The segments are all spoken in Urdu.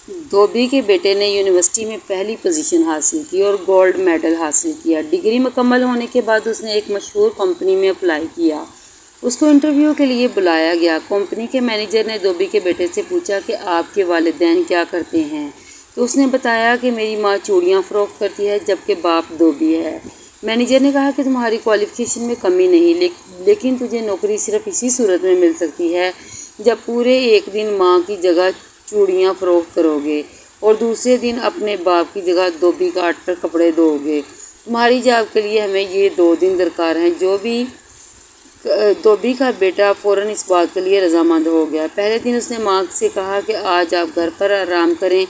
دھوبی کے بیٹے نے یونیورسٹی میں پہلی پوزیشن حاصل کی اور گولڈ میڈل حاصل کیا۔ ڈگری مکمل ہونے کے بعد اس نے ایک مشہور کمپنی میں اپلائی کیا۔ اس کو انٹرویو کے لیے بلایا گیا۔ کمپنی کے مینیجر نے دھوبی کے بیٹے سے پوچھا کہ آپ کے والدین کیا کرتے ہیں؟ تو اس نے بتایا کہ میری ماں چوڑیاں فروخت کرتی ہے جبکہ باپ دھوبی ہے۔ مینیجر نے کہا کہ تمہاری کوالیفیکیشن میں کمی نہیں، لیکن تجھے نوکری صرف اسی صورت میں مل سکتی ہے جب پورے ایک دن ماں کی جگہ چوڑیاں فروخت کرو گے اور دوسرے دن اپنے باپ کی جگہ دھوبی کاٹ کر کپڑے دھو گے۔ تمہاری جاب کے لیے ہمیں یہ 2 دن درکار ہیں۔ دھوبی کا بیٹا فوراً اس بات کے لیے رضامند ہو گیا۔ پہلے دن اس نے ماں سے کہا کہ آج آپ گھر پر آرام کریں۔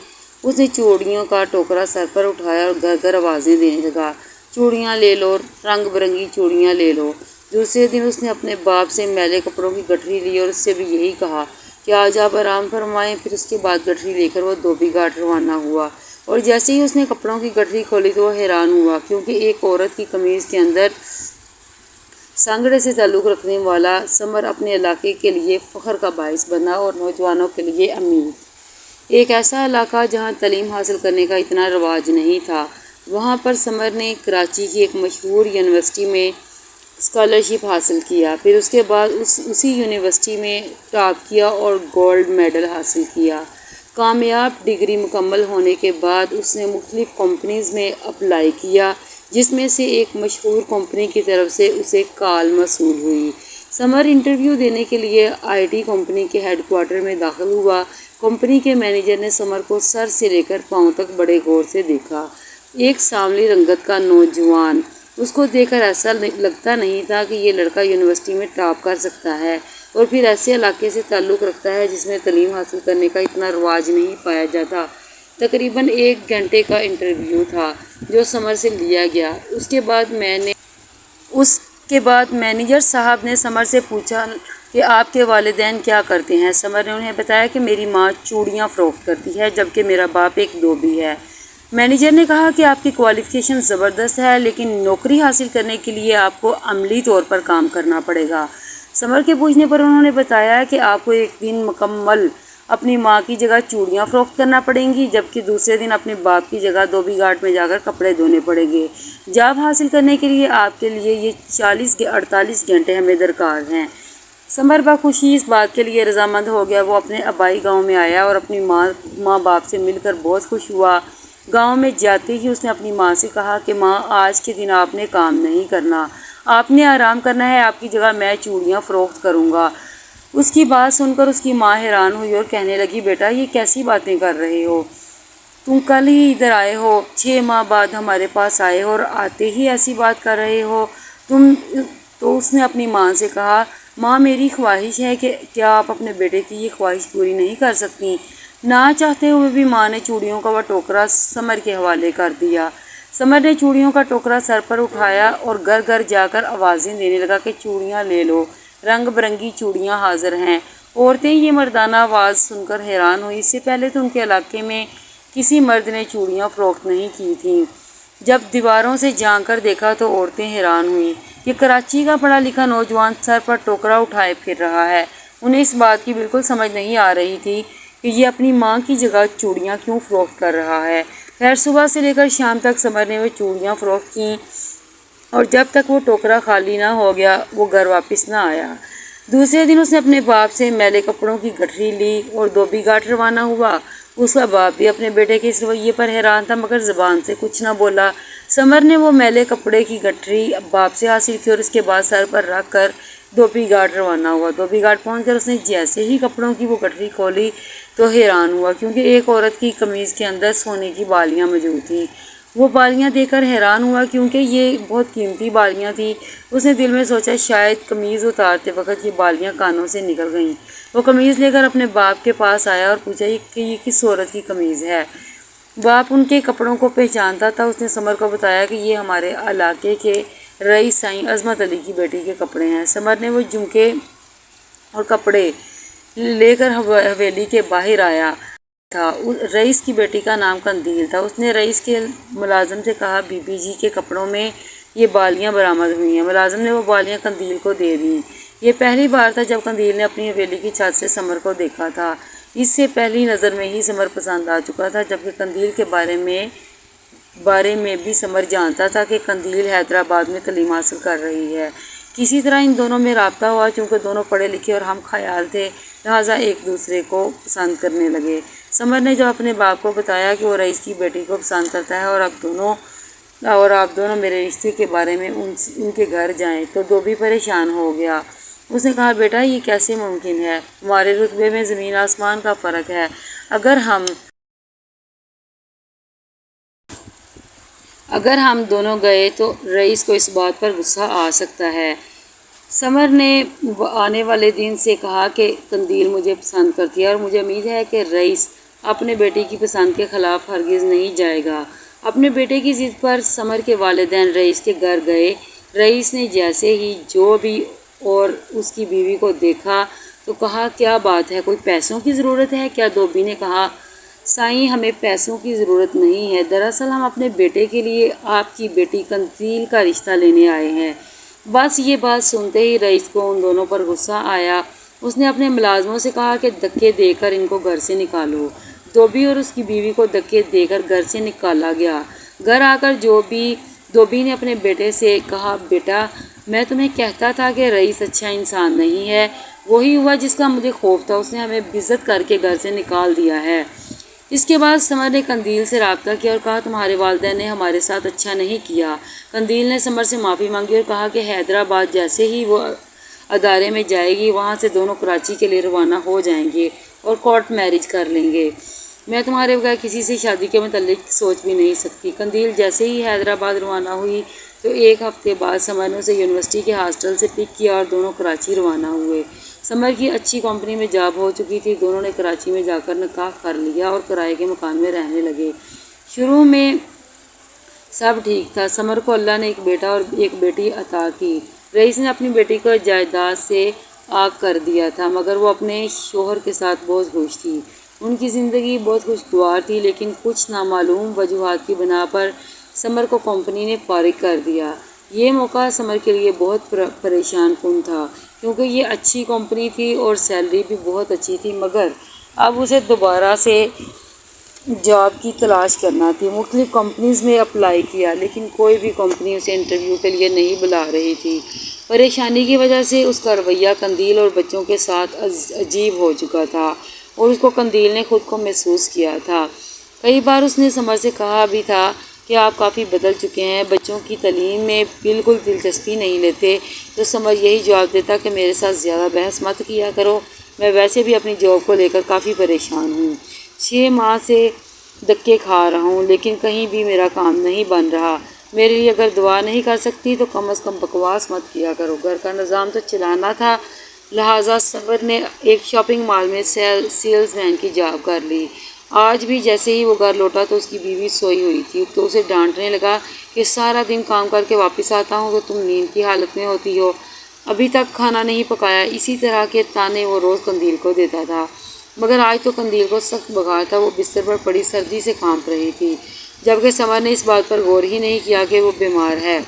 اس نے چوڑیوں کا ٹوکرا سر پر اٹھایا اور گھر گھر آوازیں دینے لگا، چوڑیاں لے لو، رنگ برنگی چوڑیاں لے لو۔ دوسرے دن اس نے اپنے باپ سے میلے کپڑوں کی گٹھری لی اور اس سے بھی یہی کہا کہ آج آپ آرام فرمائیں۔ پھر اس کے بعد گٹھری لے کر وہ دھوبی گھاٹ روانہ ہوا، اور جیسے ہی اس نے کپڑوں کی گٹھری کھولی تو وہ حیران ہوا، کیونکہ ایک عورت کی قمیض کے اندر سانگڑے سے تعلق رکھنے والا سمر اپنے علاقے کے لیے فخر کا باعث بنا اور نوجوانوں کے لیے امید۔ ایک ایسا علاقہ جہاں تعلیم حاصل کرنے کا اتنا رواج نہیں تھا، وہاں پر سمر نے کراچی کی ایک مشہور یونیورسٹی میں اسکالرشپ حاصل کیا۔ پھر اس کے بعد اسی یونیورسٹی میں ٹاپ کیا اور گولڈ میڈل حاصل کیا۔ کامیاب ڈگری مکمل ہونے کے بعد اس نے مختلف کمپنیز میں اپلائی کیا، جس میں سے ایک مشہور کمپنی کی طرف سے اسے کال موصول ہوئی۔ سمر انٹرویو دینے کے لیے IT کمپنی کے ہیڈ کوارٹر میں داخل ہوا۔ کمپنی کے مینیجر نے سمر کو سر سے لے کر پاؤں تک بڑے غور سے دیکھا۔ ایک سانولی رنگت کا نوجوان، اس کو دیکھ کر ایسا لگتا نہیں تھا کہ یہ لڑکا یونیورسٹی میں ٹاپ کر سکتا ہے اور پھر ایسے علاقے سے تعلق رکھتا ہے جس میں تعلیم حاصل کرنے کا اتنا رواج نہیں پایا جاتا۔ تقریباً 1 گھنٹے کا انٹرویو تھا جو سمر سے لیا گیا۔ اس کے بعد مینیجر صاحب نے سمر سے پوچھا کہ آپ کے والدین کیا کرتے ہیں؟ سمر نے انہیں بتایا کہ میری ماں چوڑیاں فروخت کرتی ہے جبکہ میرا باپ ایک دھوبی ہے۔ مینیجر نے کہا کہ آپ کی کوالیفیکیشن زبردست ہے، لیکن نوکری حاصل کرنے کے لیے آپ کو عملی طور پر کام کرنا پڑے گا۔ سمر کے پوچھنے پر انہوں نے بتایا کہ آپ کو ایک دن مکمل اپنی ماں کی جگہ چوڑیاں فروخت کرنا پڑیں گی جبکہ دوسرے دن اپنے باپ کی جگہ دھوبی گھاٹ میں جا کر کپڑے دھونے پڑیں گے۔ جاب حاصل کرنے کے لیے آپ کے لیے یہ 48 گھنٹے ہمیں درکار ہیں۔ سمر بخوشی اس بات کے لیے رضامند ہو گیا۔ وہ اپنے آبائی گاؤں میں آیا اور اپنی ماں باپ سے مل کر بہت خوش ہوا۔ گاؤں میں جاتے ہی اس نے اپنی ماں سے کہا کہ ماں، آج کے دن آپ نے کام نہیں کرنا، آپ نے آرام کرنا ہے، آپ کی جگہ میں چوڑیاں فروخت کروں گا۔ اس کی بات سن کر اس کی ماں حیران ہوئی اور کہنے لگی، بیٹا یہ کیسی باتیں کر رہے ہو؟ تم کل ہی ادھر آئے ہو، 6 ماہ بعد ہمارے پاس آئے ہو اور آتے ہی ایسی بات کر رہے ہو تم۔ تو اس نے اپنی ماں سے کہا، ماں میری خواہش ہے کہ کیا آپ اپنے بیٹے کی یہ خواہش پوری نہیں کر سکتی؟ نہ چاہتے ہوئے بھی ماں نے چوڑیوں کا وہ ٹوکرا سمر کے حوالے کر دیا۔ سمر نے چوڑیوں کا ٹوکرا سر پر اٹھایا اور گھر گھر جا کر آوازیں دینے لگا کہ چوڑیاں لے لو، رنگ برنگی چوڑیاں حاضر ہیں۔ عورتیں یہ مردانہ آواز سن کر حیران ہوئی۔ اس سے پہلے تو ان کے علاقے میں کسی مرد نے چوڑیاں فروخت نہیں کی تھیں۔ جب دیواروں سے جھانک کر دیکھا تو عورتیں حیران ہوئیں۔ یہ کراچی کا پڑھا لکھا نوجوان سر پر ٹوکرا اٹھائے پھر رہا ہے۔ انہیں اس بات کی بالکل سمجھ نہیں آ رہی تھی کہ یہ اپنی ماں کی جگہ چوڑیاں کیوں فروخت کر رہا ہے۔ خیر صبح سے لے کر شام تک سمر نے وہ چوڑیاں فروخت کیں اور جب تک وہ ٹوکرا خالی نہ ہو گیا وہ گھر واپس نہ آیا۔ دوسرے دن اس نے اپنے باپ سے میلے کپڑوں کی گٹھری لی اور دھوبی گھاٹ روانہ ہوا۔ اس کا باپ بھی اپنے بیٹے کے اس رویے پر حیران تھا مگر زبان سے کچھ نہ بولا۔ سمر نے وہ میلے کپڑے کی گٹھری باپ سے حاصل کی اور اس کے بعد سر پر رکھ کر دھوبی گھاٹ روانہ ہوا۔ دھوبی گھاٹ پہنچ کر اس نے جیسے ہی کپڑوں کی وہ گٹھری کھولی تو حیران ہوا، کیونکہ ایک عورت کی قمیض کے اندر سونے کی بالیاں موجود تھیں۔ وہ بالیاں دیکھ کر حیران ہوا کیونکہ یہ بہت قیمتی بالیاں تھیں۔ اس نے دل میں سوچا شاید قمیض اتارتے وقت یہ بالیاں کانوں سے نکل گئیں۔ وہ قمیض لے کر اپنے باپ کے پاس آیا اور پوچھا کہ یہ کس عورت کی قمیض ہے؟ باپ ان کے کپڑوں کو پہچانتا تھا۔ اس نے سمر کو بتایا کہ یہ ہمارے علاقے کے رئیس سائیں عظمت علی کی بیٹی کے کپڑے ہیں۔ سمر نے وہ جھمکے اور کپڑے لے کر حویلی کے باہر آیا تھا۔ رئیس کی بیٹی کا نام قندیل تھا۔ اس نے رئیس کے ملازم سے کہا، بی بی جی کے کپڑوں میں یہ بالیاں برآمد ہوئی ہیں۔ ملازم نے وہ بالیاں قندیل کو دے دیں۔ یہ پہلی بار تھا جب قندیل نے اپنی حویلی کی چھت سے سمر کو دیکھا تھا۔ اس سے پہلی نظر میں ہی سمر پسند آ چکا تھا، جبکہ قندیل کے بارے میں بھی سمر جانتا تھا کہ قندیل حیدرآباد میں تعلیم حاصل کر رہی ہے۔ کسی طرح ان دونوں میں رابطہ ہوا، چونکہ دونوں پڑھے لکھے اور ہم خیال تھے، لہٰذا ایک دوسرے کو پسند کرنے لگے۔ سمر نے جب اپنے باپ کو بتایا کہ وہ رئیس کی بیٹی کو پسند کرتا ہے اور آپ دونوں میرے رشتے کے بارے میں ان کے گھر جائیں، تو دھوبی پریشان ہو گیا۔ اس نے کہا، بیٹا یہ کیسے ممکن ہے؟ ہمارے رتبے میں زمین آسمان کا فرق ہے۔ اگر ہم دونوں گئے تو رئیس کو اس بات پر غصہ آ سکتا ہے۔ سمر نے آنے والے دن سے کہا کہ قندیل مجھے پسند کرتی ہے اور مجھے امید ہے کہ رئیس اپنے بیٹے کی پسند کے خلاف ہرگز نہیں جائے گا۔ اپنے بیٹے کی ضد پر سمر کے والدین رئیس کے گھر گئے۔ رئیس نے جیسے ہی جوبی اور اس کی بیوی کو دیکھا تو کہا، کیا بات ہے، کوئی پیسوں کی ضرورت ہے کیا؟ دھوبی نے کہا، سائیں ہمیں پیسوں کی ضرورت نہیں ہے، دراصل ہم اپنے بیٹے کے لیے آپ کی بیٹی قندیل کا رشتہ لینے آئے ہیں۔ بس یہ بات سنتے ہی رئیس کو ان دونوں پر غصہ آیا۔ اس نے اپنے ملازموں سے کہا کہ دھکے دے کر ان کو گھر سے نکالو۔ دھوبی اور اس کی بیوی کو دھکے دے کر گھر سے نکالا گیا۔ گھر آ کر دھوبی نے اپنے بیٹے سے کہا، بیٹا میں تمہیں کہتا تھا کہ رئیس اچھا انسان نہیں ہے، وہی ہوا جس کا مجھے خوف تھا، اس نے ہمیں بےعزت کر کے گھر سے نکال دیا ہے۔ اس کے بعد سمر نے قندیل سے رابطہ کیا اور کہا، تمہارے والدین نے ہمارے ساتھ اچھا نہیں کیا۔ قندیل نے سمر سے معافی مانگی اور کہا کہ حیدرآباد جیسے ہی وہ ادارے میں جائے گی، وہاں سے دونوں کراچی کے لیے روانہ ہو جائیں گے اور کورٹ میرج کر لیں گے۔ میں تمہارے بغیر کسی سے شادی کے متعلق سوچ بھی نہیں سکتی۔ قندیل جیسے ہی حیدرآباد روانہ ہوئی تو ایک ہفتے بعد سمر نے اسے یونیورسٹی کے ہاسٹل سے پک کیا اور دونوں کراچی روانہ ہوئے۔ سمر کی اچھی کمپنی میں جاب ہو چکی تھی۔ دونوں نے کراچی میں جا کر نکاح کر لیا اور کرائے کے مکان میں رہنے لگے۔ شروع میں سب ٹھیک تھا۔ سمر کو اللہ نے ایک بیٹا اور ایک بیٹی عطا کی۔ رئیس نے اپنی بیٹی کو جائیداد سے عاق کر دیا تھا، مگر وہ اپنے شوہر کے ساتھ بہت خوش تھی۔ ان کی زندگی بہت خوشگوار تھی، لیکن کچھ نامعلوم وجوہات کی بنا پر سمر کو کمپنی نے فارغ کر دیا۔ یہ موقع سمر کے لیے بہت پریشان کن تھا، کیونکہ یہ اچھی کمپنی تھی اور سیلری بھی بہت اچھی تھی، مگر اب اسے دوبارہ سے جاب کی تلاش کرنا تھی۔ مختلف کمپنیز میں اپلائی کیا، لیکن کوئی بھی کمپنی اسے انٹرویو کے لیے نہیں بلا رہی تھی۔ پریشانی کی وجہ سے اس کا رویہ قندیل اور بچوں کے ساتھ عجیب ہو چکا تھا اور اس کو قندیل نے خود کو محسوس کیا تھا۔ کئی بار اس نے سمر سے کہا بھی تھا کہ آپ کافی بدل چکے ہیں، بچوں کی تعلیم میں بالکل دلچسپی نہیں لیتے، تو سمر یہی جواب دیتا کہ میرے ساتھ زیادہ بحث مت کیا کرو، میں ویسے بھی اپنی جاب کو لے کر کافی پریشان ہوں۔ 6 ماہ سے دھکے کھا رہا ہوں، لیکن کہیں بھی میرا کام نہیں بن رہا۔ میرے لیے اگر دعا نہیں کر سکتی تو کم از کم بکواس مت کیا کرو۔ گھر کا نظام تو چلانا تھا، لہٰذا سمر نے ایک شاپنگ مال میں سیلز مین کی جاب کر لی۔ آج بھی جیسے ہی وہ گھر لوٹا تو اس کی بیوی سوئی ہوئی تھی، تو اسے ڈانٹنے لگا کہ سارا دن کام کر کے واپس آتا ہوں تو تم نیند کی حالت میں ہوتی ہو، ابھی تک کھانا نہیں پکایا۔ اسی طرح کے طعنے وہ روز قندیل کو دیتا تھا، مگر آج تو قندیل کو سخت بخار تھا، وہ بستر پر پڑی سردی سے کانپ رہی تھی، جبکہ سمر نے اس بات پر غور ہی نہیں کیا کہ وہ بیمار ہے۔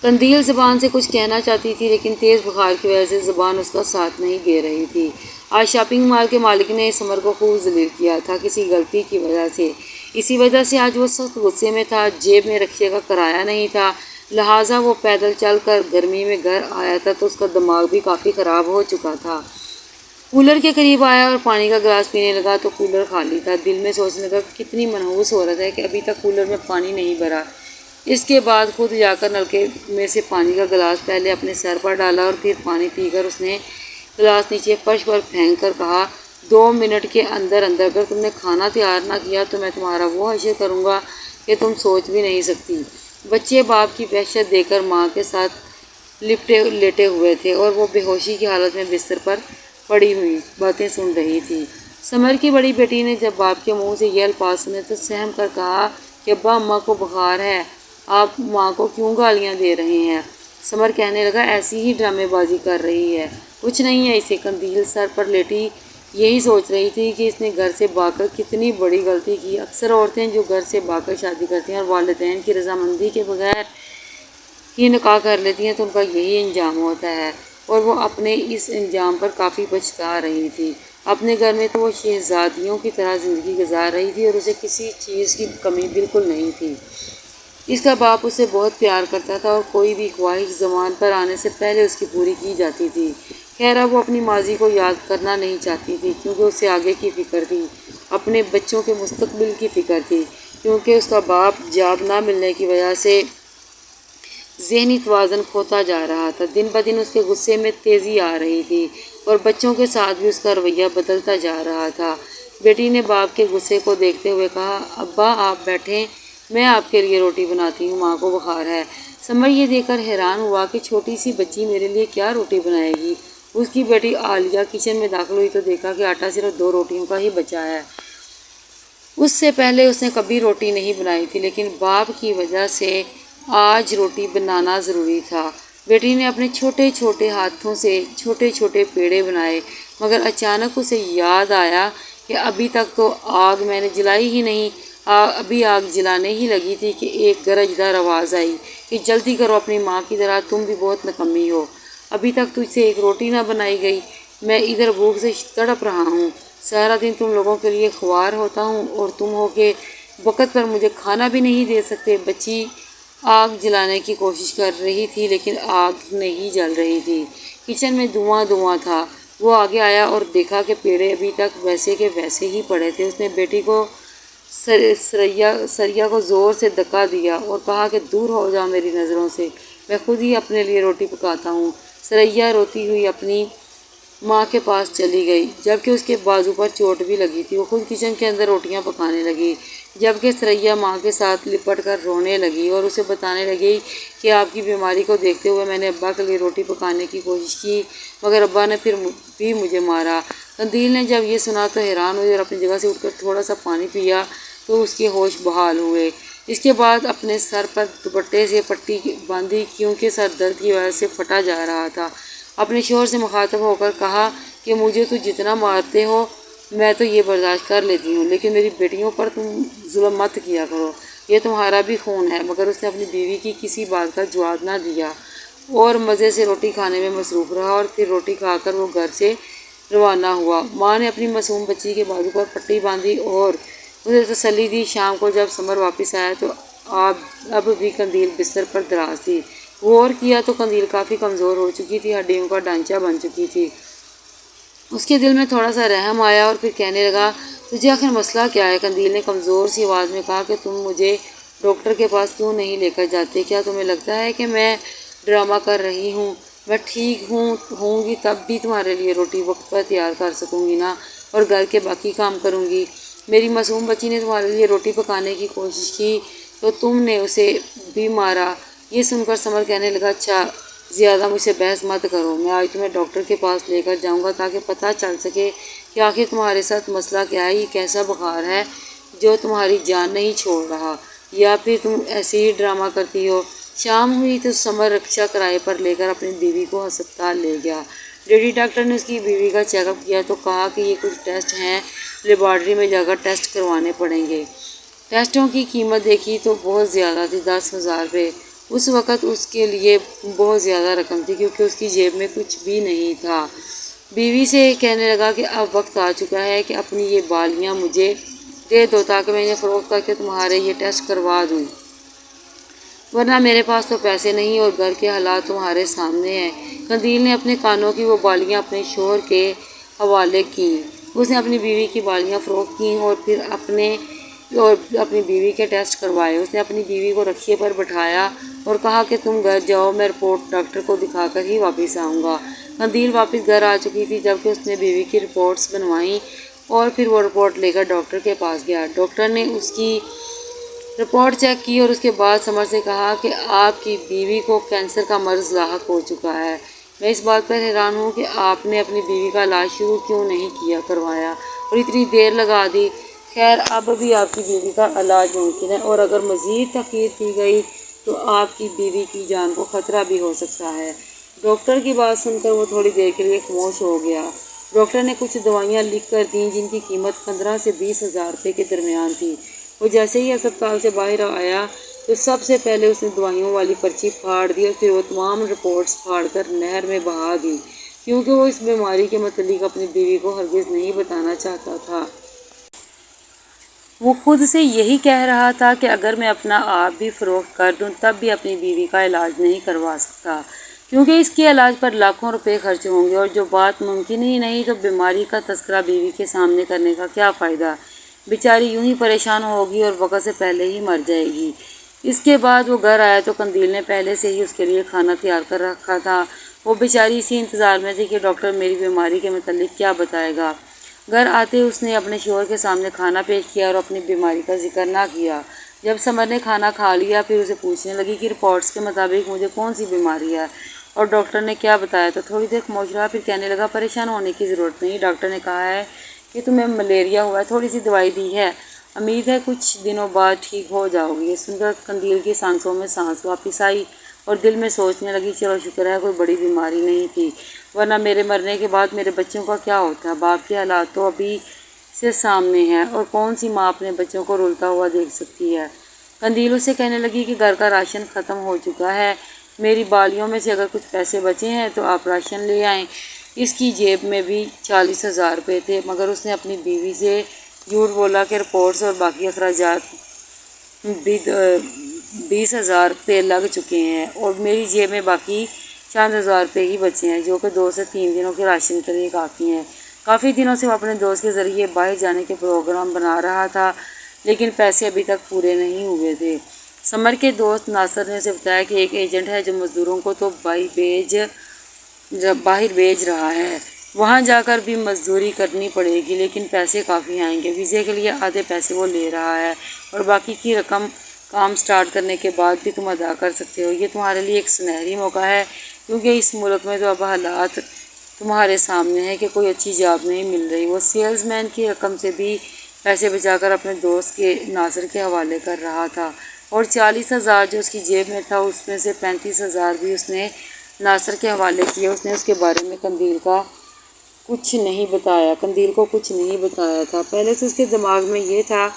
قندیل زبان سے کچھ کہنا چاہتی تھی، لیکن تیز بخار کی وجہ سے زبان اس کا ساتھ نہیں دے رہی تھی۔ آج شاپنگ مال کے مالک نے سمر کو خوب ذلیل کیا تھا کسی غلطی کی وجہ سے۔ اسی وجہ سے آج وہ سخت غصے میں تھا۔ جیب میں رکشے کا کرایہ نہیں تھا، لہٰذا وہ پیدل چل کر گرمی میں گھر آیا تھا، تو اس کا دماغ بھی کافی خراب ہو چکا تھا۔ کولر کے قریب آیا اور پانی کا گلاس پینے لگا تو کولر خالی تھا۔ دل میں سوچنے لگا کہ کتنی منحوس عورت ہے کہ ابھی تک کولر میں پانی نہیں بھرا۔ اس کے بعد خود جا کر نلکے میں سے پانی کا گلاس پہلے اپنے سر پر ڈالا اور پھر پانی پی کر اس نے گلاس نیچے فرش پر پھینک کر کہا، 2 منٹ کے اندر اگر تم نے کھانا تیار نہ کیا تو میں تمہارا وہ حشر کروں گا کہ تم سوچ بھی نہیں سکتی۔ بچے باپ کی وحشت دیکھ کر ماں کے ساتھ لیٹے ہوئے تھے اور وہ بے ہوشی کی حالت میں بستر پر پڑی ہوئی باتیں سن رہی تھی۔ سمر کی بڑی بیٹی نے جب باپ کے منہ سے یہ الفاظ سنے تو سہم کر کہا کہ ابا، اماں کو بخار ہے، آپ ماں کو کیوں گالیاں دے رہے ہیں؟ سمر کہنے لگا، ایسی ہی ڈرامے بازی کر رہی ہے، کچھ نہیں ہے اسے۔ قندیل سر پر لیٹی یہی سوچ رہی تھی کہ اس نے گھر سے بھاگ کر کتنی بڑی غلطی کی۔ اکثر عورتیں جو گھر سے بھاگ کر شادی کرتی ہیں اور والدین کی رضامندی کے بغیر ہی نکاح کر لیتی ہیں تو ان کا یہی انجام ہوتا ہے، اور وہ اپنے اس انجام پر کافی پچھتا رہی تھی۔ اپنے گھر میں تو وہ شہزادیوں کی طرح زندگی گزار رہی تھی اور اسے کسی چیز کی کمی بالکل نہیں تھی۔ اس کا باپ اسے بہت پیار کرتا تھا اور کوئی بھی خواہش زبان پر آنے سے پہلے اس کی پوری کی جاتی تھی۔ خیر اب وہ اپنی ماضی کو یاد کرنا نہیں چاہتی تھی کیونکہ اسے آگے کی فکر تھی، اپنے بچوں کے مستقبل کی فکر تھی، کیونکہ اس کا باپ جاب نہ ملنے کی وجہ سے ذہنی توازن کھوتا جا رہا تھا۔ دن بدن اس کے غصے میں تیزی آ رہی تھی اور بچوں کے ساتھ بھی اس کا رویہ بدلتا جا رہا تھا۔ بیٹی نے باپ کے غصے کو دیکھتے ہوئے کہا، ابا آپ بیٹھیں، میں آپ کے لیے روٹی بناتی ہوں، ماں کو بخار ہے۔ سمر یہ دیکھ کر حیران ہوا کہ چھوٹی سی بچی میرے لیے کیا روٹی بنائے گی۔ اس کی بیٹی عالیہ کچن میں داخل ہوئی تو دیکھا کہ آٹا صرف 2 روٹیوں کا ہی بچا ہے۔ اس سے پہلے اس نے کبھی روٹی نہیں بنائی تھی، لیکن باپ کی وجہ سے آج روٹی بنانا ضروری تھا۔ بیٹی نے اپنے چھوٹے چھوٹے ہاتھوں سے چھوٹے چھوٹے پیڑے بنائے، مگر اچانک اسے یاد آیا کہ ابھی تک تو آگ میں نے جلائی ہی نہیں۔ ابھی آگ جلانے ہی لگی تھی کہ ایک گرجدار آواز آئی کہ جلدی کرو، اپنی ماں کی طرح تم بھی بہت نکمی ہو، ابھی تک تجھ سے ایک روٹی نہ بنائی گئی۔ میں ادھر بھوک سے تڑپ رہا ہوں، سارا دن تم لوگوں کے لیے خوار ہوتا ہوں اور تم ہو کہ وقت پر مجھے کھانا بھی نہیں دے سکتے۔ بچی آگ جلانے کی کوشش کر رہی تھی لیکن آگ نہیں جل رہی تھی۔ کچن میں دھواں دھواں تھا۔ وہ آگے آیا اور دیکھا کہ پیڑے ابھی تک ویسے کے ویسے ہی پڑے تھے۔ اس نے بیٹی کو سریا کو زور سے دھکا دیا اور کہا کہ دور ہو جاؤ میری نظروں سے، میں خود ہی اپنے لیے روٹی پکاتا ہوں۔ سریا روتی ہوئی اپنی ماں کے پاس چلی گئی، جبکہ اس کے بازو پر چوٹ بھی لگی تھی۔ وہ خود کچن کے اندر روٹیاں پکانے لگی، جبکہ سریا ماں کے ساتھ لپٹ کر رونے لگی اور اسے بتانے لگی کہ آپ کی بیماری کو دیکھتے ہوئے میں نے ابا کے لیے روٹی پکانے کی کوشش کی، مگر ابا نے پھر بھی مجھے مارا۔ قندیل نے جب یہ سنا تو حیران ہوئی اور اپنی جگہ سے اٹھ کر تھوڑا سا پانی پیا تو اس کے ہوش بحال ہوئے۔ اس کے بعد اپنے سر پر دوپٹے سے پٹی باندھی کیونکہ سر درد کی وجہ سے پھٹا جا رہا تھا۔ اپنے شوہر سے مخاطب ہو کر کہا کہ مجھے تو جتنا مارتے ہو میں تو یہ برداشت کر لیتی ہوں، لیکن میری بیٹیوں پر تم ظلم مت کیا کرو، یہ تمہارا بھی خون ہے۔ مگر اس نے اپنی بیوی کی کسی بات کا جواب نہ دیا اور مزے سے روٹی کھانے میں مصروف رہا اور پھر روٹی کھا کر وہ گھر سے روانہ ہوا۔ ماں نے اپنی معصوم بچی کے بازو پر پٹی باندھی اور اسے تسلی دی۔ شام کو جب سمر واپس آیا تو اب بھی قندیل بستر پر دراز تھی۔ غور کیا تو قندیل کافی کمزور ہو چکی تھی، ہڈیوں کا ڈھانچہ بن چکی تھی۔ اس کے دل میں تھوڑا سا رحم آیا اور پھر کہنے لگا، تجھے آخر مسئلہ کیا ہے؟ قندیل نے کمزور سی آواز میں کہا کہ تم مجھے ڈاکٹر کے پاس کیوں نہیں لے کر جاتے؟ کیا تمہیں لگتا ہے کہ میں ڈرامہ کر رہی ہوں؟ میں ٹھیک ہوں گی تب بھی تمہارے لیے روٹی وقت پر تیار کر سکوں گی نا، اور گھر کے باقی کام کروں گی۔ میری معصوم بچی نے تمہارے لیے روٹی پکانے کی کوشش کی تو تم نے اسے بھی مارا۔ یہ سن کر سمر کہنے لگا، اچھا زیادہ مجھ سے بحث مت کرو، میں آج تمہیں ڈاکٹر کے پاس لے کر جاؤں گا تاکہ پتہ چل سکے کہ آخر تمہارے ساتھ مسئلہ کیا ہے۔ یہ کیسا بخار ہے جو تمہاری جان نہیں چھوڑ رہا، یا پھر تم ایسے ہی ڈرامہ کرتی ہو؟ شام ہوئی تو سمر رکشہ کرائے پر لے کر اپنی بیوی کو ہسپتال لے گیا۔ لیڈی ڈاکٹر نے اس کی بیوی کا چیک اپ کیا تو کہا کہ یہ کچھ ٹیسٹ ہیں، لیبارٹری میں جا کر ٹیسٹ کروانے پڑیں گے۔ ٹیسٹوں کی قیمت دیکھی تو بہت زیادہ تھی، 10,000 روپے۔ اس وقت اس کے لیے بہت زیادہ رقم تھی کیونکہ اس کی جیب میں کچھ بھی نہیں تھا۔ بیوی سے کہنے لگا کہ اب وقت آ چکا ہے کہ اپنی یہ بالیاں مجھے دے دو تاکہ میں انہیں فروخت کر کے تمہارے یہ ٹیسٹ کروا دوں، ورنہ میرے پاس تو پیسے نہیں اور گھر کے حالات تمہارے سامنے ہیں۔ قندیل نے اپنے کانوں کی وہ بالیاں اپنے شوہر کے حوالے کیں۔ اس نے اپنی بیوی کی بالیاں فروخت کیں اور پھر اپنی بیوی کے ٹیسٹ کروائے۔ اس نے اپنی بیوی کو رکشے پر بٹھایا اور کہا کہ تم گھر جاؤ، میں رپورٹ ڈاکٹر کو دکھا کر ہی واپس آؤں گا۔ قندیل واپس گھر آ چکی تھی جبکہ اس نے بیوی کی رپورٹس بنوائیں اور پھر وہ رپورٹ لے کر ڈاکٹر کے پاس گیا۔ ڈاکٹر نے اس کی رپورٹ چیک کی اور اس کے بعد سمر سے کہا کہ آپ کی بیوی کو کینسر کا مرض لاحق ہو چکا ہے۔ میں اس بات پر حیران ہوں کہ آپ نے اپنی بیوی کا علاج شروع کیوں نہیں کروایا اور اتنی دیر لگا دی۔ خیر اب بھی آپ کی بیوی کا علاج ممکن ہے اور اگر مزید تاخیر کی گئی تو آپ کی بیوی کی جان کو خطرہ بھی ہو سکتا ہے۔ ڈاکٹر کی بات سن کر وہ تھوڑی دیر کے لیے خاموش ہو گیا۔ ڈاکٹر نے کچھ دوائیاں لکھ کر دیں جن کی قیمت 15 سے 20,000 روپے کے درمیان تھی۔ وہ جیسے ہی ہسپتال سے باہر آیا تو سب سے پہلے اس نے دوائیوں والی پرچی پھاڑ دی اور پھر وہ تمام رپورٹس پھاڑ کر نہر میں بہا دی۔ کیونکہ وہ اس بیماری کے متعلق اپنی بیوی کو ہرگز نہیں بتانا چاہتا تھا۔ وہ خود سے یہی کہہ رہا تھا کہ اگر میں اپنا آپ بھی فروخت کر دوں تب بھی اپنی بیوی کا علاج نہیں کروا سکتا، کیونکہ اس کے علاج پر لاکھوں روپے خرچ ہوں گے، اور جو بات ممکن ہی نہیں تو بیماری کا تذکرہ بیوی کے سامنے کرنے کا کیا فائدہ۔ بیچاری یوں ہی پریشان ہوگی اور وقت سے پہلے ہی مر جائے گی۔ اس کے بعد وہ گھر آیا تو قندیل نے پہلے سے ہی اس کے لیے کھانا تیار کر رکھا تھا۔ وہ بیچاری اسی انتظار میں تھی کہ ڈاکٹر میری بیماری کے متعلق کیا بتائے گا۔ گھر آتے اس نے اپنے شوہر کے سامنے کھانا پیش کیا اور اپنی بیماری کا ذکر نہ کیا۔ جب سمر نے کھانا کھا لیا پھر اسے پوچھنے لگی کہ رپورٹس کے مطابق مجھے کون سی بیماری ہے اور ڈاکٹر نے کیا بتایا تھا۔ تھوڑی دیر خاموش رہا، پھر کہنے لگا پریشان ہونے کی ضرورت نہیں، ڈاکٹر نے کہا ہے کہ تمہیں ملیریا ہوا ہے، تھوڑی سی دوائی دی ہے، امید ہے کچھ دنوں بعد ٹھیک ہو جاؤ گی۔ یہ سن کر قندیل کی سانسوں میں سانس واپس آئی اور دل میں سوچنے لگی چلو شکر ہے کوئی بڑی بیماری نہیں تھی، ورنہ میرے مرنے کے بعد میرے بچوں کا کیا ہوتا۔ باپ کے حالات تو ابھی سے سامنے ہیں اور کون سی ماں اپنے بچوں کو رلتا ہوا دیکھ سکتی ہے۔ قندیل اسے کہنے لگی کہ گھر کا راشن ختم ہو چکا ہے، میری بالیوں میں سے اگر کچھ پیسے بچے ہیں تو آپ راشن لے آئیں۔ اس کی جیب میں بھی 40,000 روپے تھے، مگر اس نے اپنی بیوی سے جھوٹ بولا کہ رپورٹس اور باقی اخراجات بھی 20,000 روپے لگ چکے ہیں اور میری جیب میں باقی چند ہزار روپے ہی بچے ہیں، جو کہ 2 سے 3 دنوں کے راشن کے لیے کافی ہیں۔ کافی دنوں سے وہ اپنے دوست کے ذریعے باہر جانے کے پروگرام بنا رہا تھا، لیکن پیسے ابھی تک پورے نہیں ہوئے تھے۔ سمر کے دوست ناصر نے اسے بتایا کہ ایک ایجنٹ ہے جو مزدوروں کو تو باہر بھیج رہا ہے، وہاں جا کر بھی مزدوری کرنی پڑے گی، لیکن پیسے کافی آئیں گے۔ ویزے کے لیے آدھے پیسے وہ لے رہا ہے اور باقی کی رقم کام سٹارٹ کرنے کے بعد بھی تم ادا کر سکتے ہو۔ یہ تمہارے لیے ایک سنہری موقع ہے، کیونکہ اس ملک میں تو اب حالات تمہارے سامنے ہے کہ کوئی اچھی جاب نہیں مل رہی۔ وہ سیلز مین کی رقم سے بھی پیسے بچا کر اپنے دوست کے ناصر کے حوالے کر رہا تھا، اور 40,000 جو اس کی جیب میں تھا اس میں سے 35,000 بھی اس نے ناصر کے حوالے کیے۔ اس نے اس کے بارے میں قندیل کو کچھ نہیں بتایا تھا۔ پہلے تو اس کے دماغ میں یہ تھا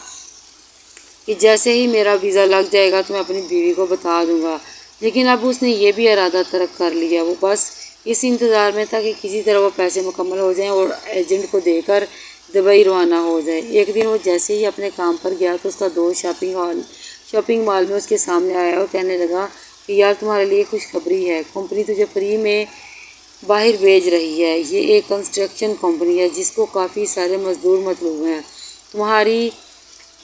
کہ جیسے ہی میرا ویزا لگ جائے گا تو میں اپنی بیوی کو بتا دوں گا، لیکن اب اس نے یہ بھی ارادہ ترک کر لیا۔ وہ بس اس انتظار میں تھا کہ کسی طرح وہ پیسے مکمل ہو جائیں اور ایجنٹ کو دے کر دبئی روانہ ہو جائے۔ ایک دن وہ جیسے ہی اپنے کام پر گیا تو اس کا دوست شاپنگ مال میں اس کے سامنے آیا اور کہنے لگا کہ یار تمہارے لیے خوشخبری ہے، کمپنی تجھے فری میں باہر بھیج رہی ہے۔ یہ ایک کنسٹرکشن کمپنی ہے جس کو کافی سارے مزدور مطلوب ہیں، تمہاری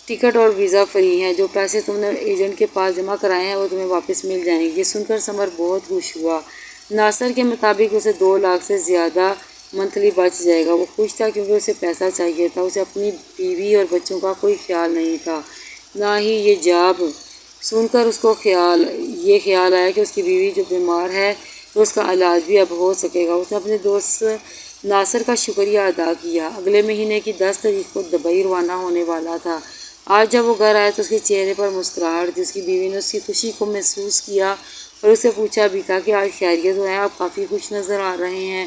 ٹکٹ اور ویزا فری ہیں، جو پیسے تم نے ایجنٹ کے پاس جمع کرائے ہیں وہ تمہیں واپس مل جائیں گے۔ یہ سن کر سمر بہت خوش ہوا۔ ناصر کے مطابق اسے 2 لاکھ سے زیادہ منتھلی بچ جائے گا۔ وہ خوش تھا کیونکہ اسے پیسہ چاہیے تھا، اسے اپنی بیوی اور بچوں کا کوئی خیال نہیں تھا، نہ ہی یہ جاب۔ سن کر اس کو یہ خیال آیا کہ اس کی بیوی جو بیمار ہے تو اس کا علاج بھی اب ہو سکے گا۔ اس نے اپنے دوست ناصر کا شکریہ ادا کیا۔ اگلے مہینے کی 10 تاریخ کو دبئی روانہ ہونے والا تھا۔ آج جب وہ گھر آیا تو اس کے چہرے پر مسکراہٹ تھی۔ اس کی بیوی نے اس کی خوشی کو محسوس کیا اور اس سے پوچھا بھی تھا کہ آج خیریت تو ہے، آپ کافی خوش نظر آ رہے ہیں،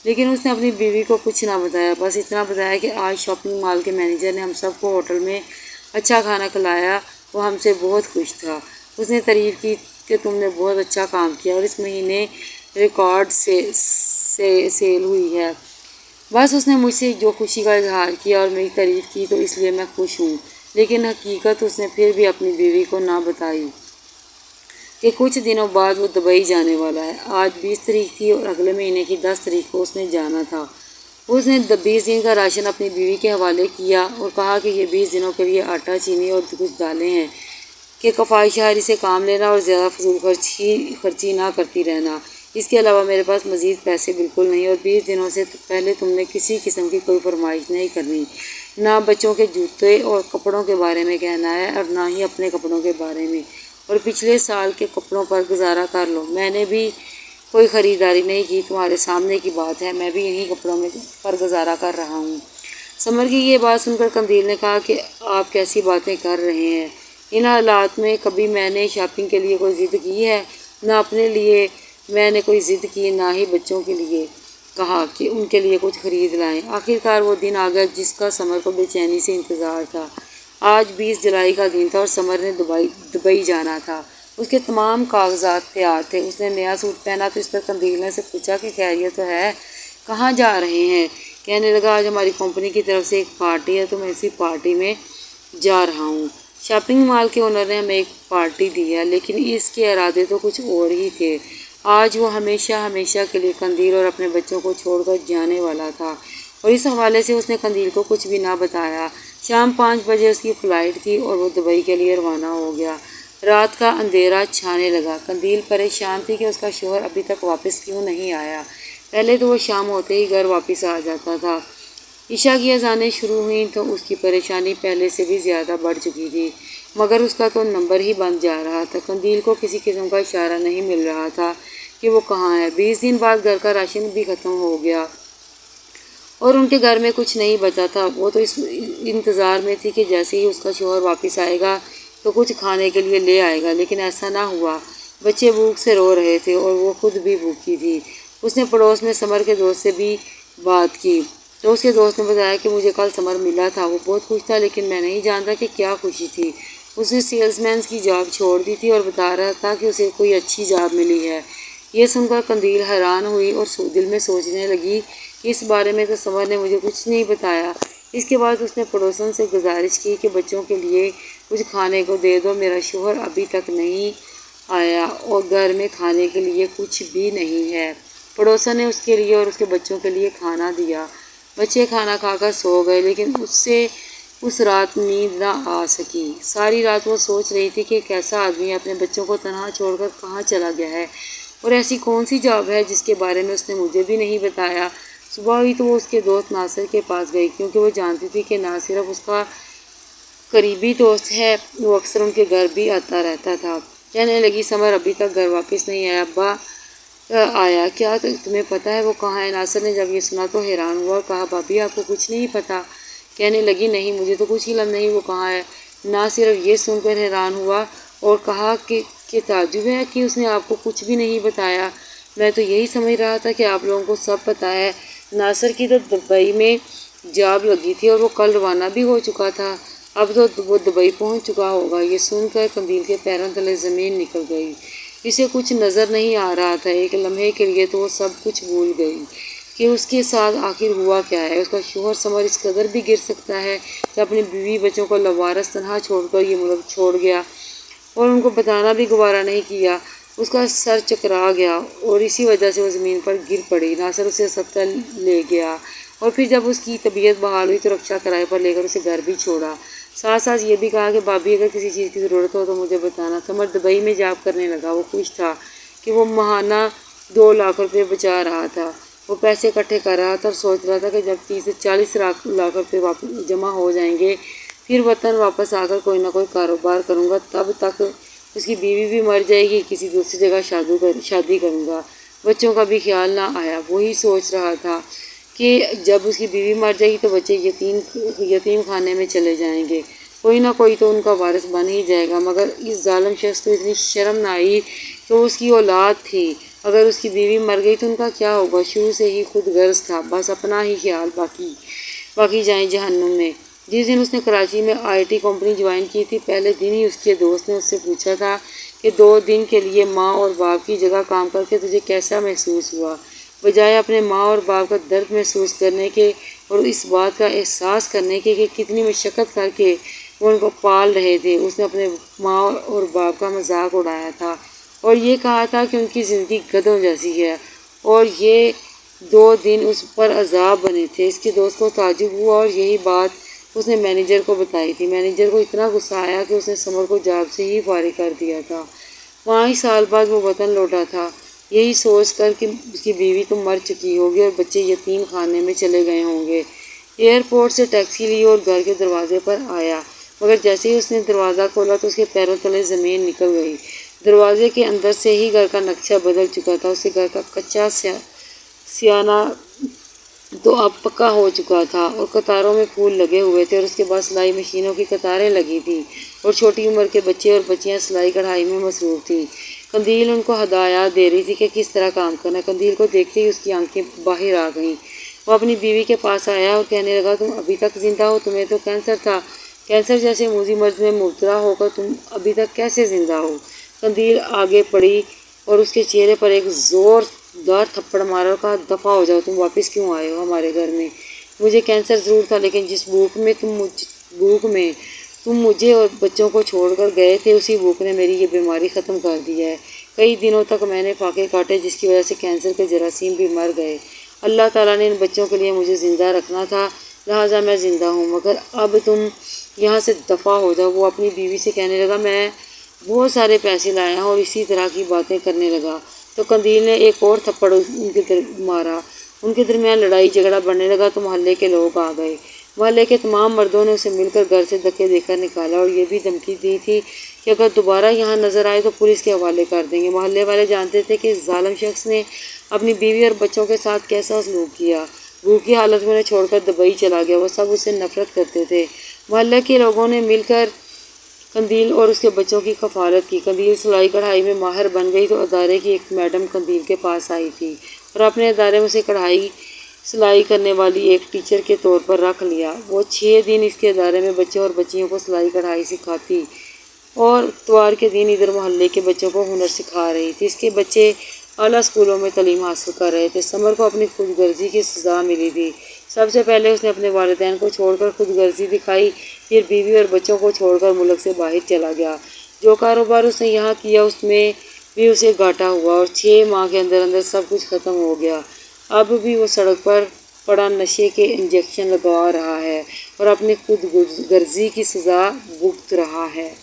لیکن اس نے اپنی بیوی کو کچھ نہ بتایا، بس اتنا بتایا کہ آج شاپنگ مال کے مینیجر نے ہم سب کو ہوٹل میں اچھا کھانا کھلایا، وہ ہم سے بہت خوش تھا۔ اس نے تعریف کی کہ تم نے بہت اچھا کام کیا اور اس مہینے ریکارڈ سیل ہوئی ہے۔ بس اس نے مجھ سے جو خوشی کا اظہار کیا اور میری تعریف کی تو اس لیے میں خوش ہوں، لیکن حقیقت اس نے پھر بھی اپنی بیوی کو نہ بتائی کہ کچھ دنوں بعد وہ دبئی جانے والا ہے۔ آج 20 تاریخ تھی اور اگلے مہینے کی 10 تاریخ کو اس نے جانا تھا۔ اس نے 20 دن کا راشن اپنی بیوی کے حوالے کیا اور کہا کہ یہ 20 دنوں کے لیے آٹا، چینی اور کچھ دالیں ہیں کہ کفائی شہری سے کام لینا اور زیادہ فضول خرچی نہ کرتی رہنا۔ اس کے علاوہ میرے پاس مزید پیسے بالکل نہیں، اور 20 دنوں سے پہلے تم نے کسی قسم کی کوئی فرمائش نہیں کرنی، نہ بچوں کے جوتے اور کپڑوں کے بارے میں کہنا ہے اور نہ ہی اپنے کپڑوں کے بارے میں، اور پچھلے سال کے کپڑوں پر گزارا کر لو۔ میں نے بھی کوئی خریداری نہیں کی، تمہارے سامنے کی بات ہے، میں بھی یہیں کپڑوں پر گزارا کر رہا ہوں۔ سمر کی یہ بات سن کر قندیل نے کہا کہ آپ کیسی باتیں کر رہے ہیں، ان حالات میں کبھی میں نے شاپنگ کے لیے کوئی ضد کی ہے؟ نہ اپنے لیے میں نے کوئی ضد کی، نہ ہی بچوں کے لیے کہا کہ ان کے لیے کچھ خرید لائیں۔ آخرکار وہ دن آ گیا جس کا سمر کو بے چینی سے انتظار تھا۔ آج 20 جولائی کا دن تھا اور سمر نے دبئی جانا تھا۔ اس کے تمام کاغذات تیار تھے۔ اس نے نیا سوٹ پہنا تو اس پر قندیل نے اسے پوچھا کہ خیریت تو ہے؟ کہاں جا رہے ہیں؟ کہنے لگا آج ہماری کمپنی کی طرف سے ایک پارٹی ہے تو میں اسی پارٹی میں جا رہا ہوں۔ شاپنگ مال کے اونر نے ہمیں ایک پارٹی دی ہے لیکن اس کے ارادے تو کچھ اور ہی تھے۔ آج وہ ہمیشہ کے لیے قندیل اور اپنے بچوں کو چھوڑ کر جانے والا تھا اور اس حوالے سے اس نے قندیل کو کچھ بھی نہ بتایا۔ شام 5 بجے اس کی فلائٹ تھی اور وہ دبئی کے لیے روانہ ہو گیا۔ رات کا اندھیرا چھانے لگا۔ قندیل پریشان تھی کہ اس کا شوہر ابھی تک واپس کیوں نہیں آیا۔ پہلے تو وہ شام ہوتے ہی گھر واپس آ جاتا تھا۔ عشاء کی اذانیں شروع ہوئیں تو اس کی پریشانی پہلے سے بھی زیادہ بڑھ چکی تھی، مگر اس کا تو نمبر ہی بند جا رہا تھا۔ قندیل کو کسی قسم کا اشارہ نہیں مل رہا تھا کہ وہ کہاں ہے۔ 20 دن بعد گھر کا راشن بھی ختم ہو گیا اور ان کے گھر میں کچھ نہیں بچا تھا۔ وہ تو اس انتظار میں تھی کہ جیسے ہی اس کا شوہر واپس آئے گا تو کچھ کھانے کے لیے لے آئے گا، لیکن ایسا نہ ہوا۔ بچے بھوک سے رو رہے تھے اور وہ خود بھی بھوکی تھی۔ اس نے پڑوس میں سمر کے دوست سے بھی بات کی تو اس کے دوست نے بتایا کہ مجھے کل سمر ملا تھا، وہ بہت خوش تھا لیکن میں نہیں جانتا کہ کیا خوشی تھی۔ اس نے سیلز مین کی جاب چھوڑ دی تھی اور بتا رہا تھا کہ اسے کوئی اچھی جاب ملی ہے۔ یہ سن کر قندیل حیران ہوئی اور دل میں سوچنے لگی کہ اس بارے میں تو سمر نے مجھے کچھ نہیں بتایا۔ اس کے بعد اس نے پڑوسن سے گزارش کی کہ بچوں کے لیے کچھ کھانے کو دے دو، میرا شوہر ابھی تک نہیں آیا اور گھر میں کھانے کے لیے کچھ بھی نہیں ہے۔ پڑوسن نے اس کے لیے اور اس کے بچوں کے لیے کھانا دیا۔ بچے کھانا کھا کر سو گئے لیکن اس رات نیند نہ آ سکی۔ ساری رات وہ سوچ رہی تھی کہ ایک ایسا آدمی اپنے بچوں کو تنہا چھوڑ کر کہاں چلا گیا ہے اور ایسی کون سی جاب ہے جس کے بارے میں اس نے مجھے بھی نہیں بتایا۔ صبح ہوئی تو وہ اس کے دوست ناصر کے پاس گئی کیونکہ وہ جانتی تھی کہ نہ صرف اس کا قریبی دوست ہے، وہ اکثر ان کے گھر بھی آتا رہتا تھا۔ کہنے لگی سمر ابھی تک گھر واپس نہیں آیا، ابا آیا کیا تمہیں پتہ ہے وہ کہاں ہے؟ ناصر نے جب یہ سنا تو حیران ہوا اور کہا بھابھی آپ کو کچھ نہیں پتہ؟ کہنے لگی نہیں مجھے تو کچھ علم نہیں وہ کہاں ہے۔ نہ صرف یہ سن کر حیران ہوا اور کہا کہ تعجب ہے کہ اس نے آپ کو کچھ بھی نہیں بتایا، میں تو یہی سمجھ رہا تھا کہ آپ لوگوں کو سب پتہ ہے۔ ناصر کی تو دبئی میں جاب لگی تھی اور وہ کل روانہ بھی ہو چکا تھا، اب تو وہ دبئی پہنچ چکا ہوگا۔ یہ سن کر قندیل کے پیروں تلے زمین نکل گئی۔ اسے کچھ نظر نہیں آ رہا تھا۔ ایک لمحے کے لیے تو وہ سب کچھ بھول گئی کہ اس کے ساتھ آخر ہوا کیا ہے۔ اس کا شوہر سمر اس قدر بھی گر سکتا ہے کہ اپنی بیوی بچوں کو لوارس تنہا چھوڑ کر یہ ملک چھوڑ گیا اور ان کو بتانا بھی گوارا نہیں کیا۔ اس کا سر چکرا گیا اور اسی وجہ سے وہ زمین پر گر پڑی۔ ناصر اسے اسپتال لے گیا اور پھر جب اس کی طبیعت بحال ہوئی تو رکشہ کرائے پر لے کر اسے گھر بھی چھوڑا۔ ساتھ یہ بھی کہا کہ بھابھی اگر کسی چیز کی ضرورت ہو تو مجھے بتانا۔ سمر دبئی میں جاب کرنے لگا۔ وہ خوش تھا کہ وہ ماہانہ 2 لاکھ روپے بچا رہا تھا۔ وہ پیسے اکٹھے کر رہا تھا اور سوچ رہا تھا کہ جب 30 سے 40 لاکھ روپے جمع ہو جائیں گے پھر وطن واپس آ کر کوئی نہ کوئی کاروبار کروں گا، تب تک اس کی بیوی بھی مر جائے گی، کسی دوسری جگہ شادی کروں گا۔ بچوں کا بھی خیال نہ آیا۔ وہی سوچ رہا تھا کہ جب اس کی بیوی مر جائے گی تو بچے یتیم خانے میں چلے جائیں گے، کوئی نہ کوئی تو ان کا وارث بن ہی جائے گا۔ مگر اس ظالم شخص کو اتنی شرم نہ آئی کہ اس کی اولاد تھی، اگر اس کی بیوی مر گئی تو ان کا کیا ہوگا؟ شروع سے ہی خود غرض تھا، بس اپنا ہی خیال، باقی جائیں جہنم میں۔ جس دن اس نے کراچی میں IT کمپنی جوائن کی تھی، پہلے دن ہی اس کے دوست نے اس سے پوچھا تھا کہ 2 دن کے لیے ماں اور باپ کی جگہ کام کر کے تجھے کیسا محسوس ہوا؟ بجائے اپنے ماں اور باپ کا درد محسوس کرنے کے اور اس بات کا احساس کرنے کے کہ کتنی مشقت کر کے وہ ان کو پال رہے تھے، اس نے اپنے ماں اور باپ کا مذاق اڑایا تھا اور یہ کہا تھا کہ ان کی زندگی گدھوں جیسی ہے اور یہ 2 دن اس پر عذاب بنے تھے۔ اس کے دوست کو تعجب ہوا اور یہی بات اس نے مینیجر کو بتائی تھی۔ مینیجر کو اتنا غصہ آیا کہ اس نے سمر کو جاب سے ہی فارغ کر دیا تھا۔ 5 سال بعد وہ وطن لوٹا تھا، یہی سوچ کر کہ اس کی بیوی تو مر چکی ہوگی اور بچے یتیم خانے میں چلے گئے ہوں گے۔ ایئرپورٹ سے ٹیکسی لی اور گھر کے دروازے پر آیا، مگر جیسے ہی اس نے دروازہ کھولا تو اس کے پیروں تلے زمین نکل گئی۔ دروازے کے اندر سے ہی گھر کا نقشہ بدل چکا تھا۔ اس کے گھر کا کچا سیانہ تو اب پکا ہو چکا تھا اور قطاروں میں پھول لگے ہوئے تھے اور اس کے بعد سلائی مشینوں کی قطاریں لگی تھیں اور چھوٹی عمر کے بچے اور بچیاں سلائی کڑھائی میں مصروف تھیں۔ قندیل ان کو ہدایات دے رہی تھی کہ کس طرح کام کرنا ہے۔ قندیل کو دیکھتے ہی اس کی آنکھیں باہر آ گئیں۔ وہ اپنی بیوی کے پاس آیا اور کہنے لگا تم ابھی تک زندہ ہو؟ تمہیں تو کینسر تھا، کینسر جیسے موذی مرض میں مبتلا ہو کر تم ابھی تک کیسے زندہ ہو؟ قندیل آگے پڑی اور اس کے چہرے پر ایک دار تھپڑ مارا اور کہا دفع ہو جاؤ، تم واپس کیوں آئے ہو ہمارے گھر میں؟ مجھے کینسر ضرور تھا، لیکن جس بھوک میں تم مجھے اور بچوں کو چھوڑ کر گئے تھے، اسی بھوک نے میری یہ بیماری ختم کر دی ہے۔ کئی دنوں تک میں نے فاقے کاٹے، جس کی وجہ سے کینسر کے جراثیم بھی مر گئے۔ اللہ تعالیٰ نے ان بچوں کے لیے مجھے زندہ رکھنا تھا، لہٰذا میں زندہ ہوں، مگر اب تم یہاں سے دفع ہو جاؤ۔ وہ اپنی بیوی سے کہنے لگا، میں بہت سارے پیسے لایا ہوں، اور اسی طرح کی باتیں کرنے لگا تو قندیل نے ایک اور تھپڑ ان کے مارا۔ ان کے درمیان لڑائی جھگڑا بڑھنے لگا تو محلے کے لوگ آ گئے۔ محلے کے تمام مردوں نے اسے مل کر گھر سے دھکے دے کر نکالا اور یہ بھی دھمکی دی تھی کہ اگر دوبارہ یہاں نظر آئے تو پولیس کے حوالے کر دیں گے۔ محلے والے جانتے تھے کہ اس ظالم شخص نے اپنی بیوی اور بچوں کے ساتھ کیسا سلوک کیا۔ بھوکی حالت میں انہیں چھوڑ کر دبئی چلا گیا۔ وہ سب اس سے نفرت کرتے تھے۔ محلے کے لوگوں نے مل کر قندیل اور اس کے بچوں کی کفالت کی۔ قندیل سلائی کڑھائی میں ماہر بن گئی تو ادارے کی ایک میڈم قندیل کے پاس آئی تھی اور اپنے ادارے میں اسے کڑھائی سلائی کرنے والی ایک ٹیچر کے طور پر رکھ لیا۔ وہ 6 دن اس کے ادارے میں بچوں اور بچیوں کو سلائی کڑھائی سکھاتی اور اتوار کے دن ادھر محلے کے بچوں کو ہنر سکھا رہی تھی۔ اس کے بچے اعلیٰ اسکولوں میں تعلیم حاصل کر رہے تھے۔ سمر کو اپنی خود غرضی کی سزا ملی تھی۔ سب سے پہلے اس نے اپنے والدین کو چھوڑ کر خود غرضی دکھائی، پھر بیوی اور بچوں کو چھوڑ کر ملک سے باہر چلا گیا۔ جو کاروبار اس نے یہاں کیا اس میں بھی اسے گھاٹا ہوا اور 6 ماہ کے اندر اندر سب کچھ ختم ہو گیا۔ اب بھی وہ سڑک پر پڑا نشے کے انجیکشن لگوا رہا ہے اور اپنی خود غرضی کی سزا بھگت رہا ہے۔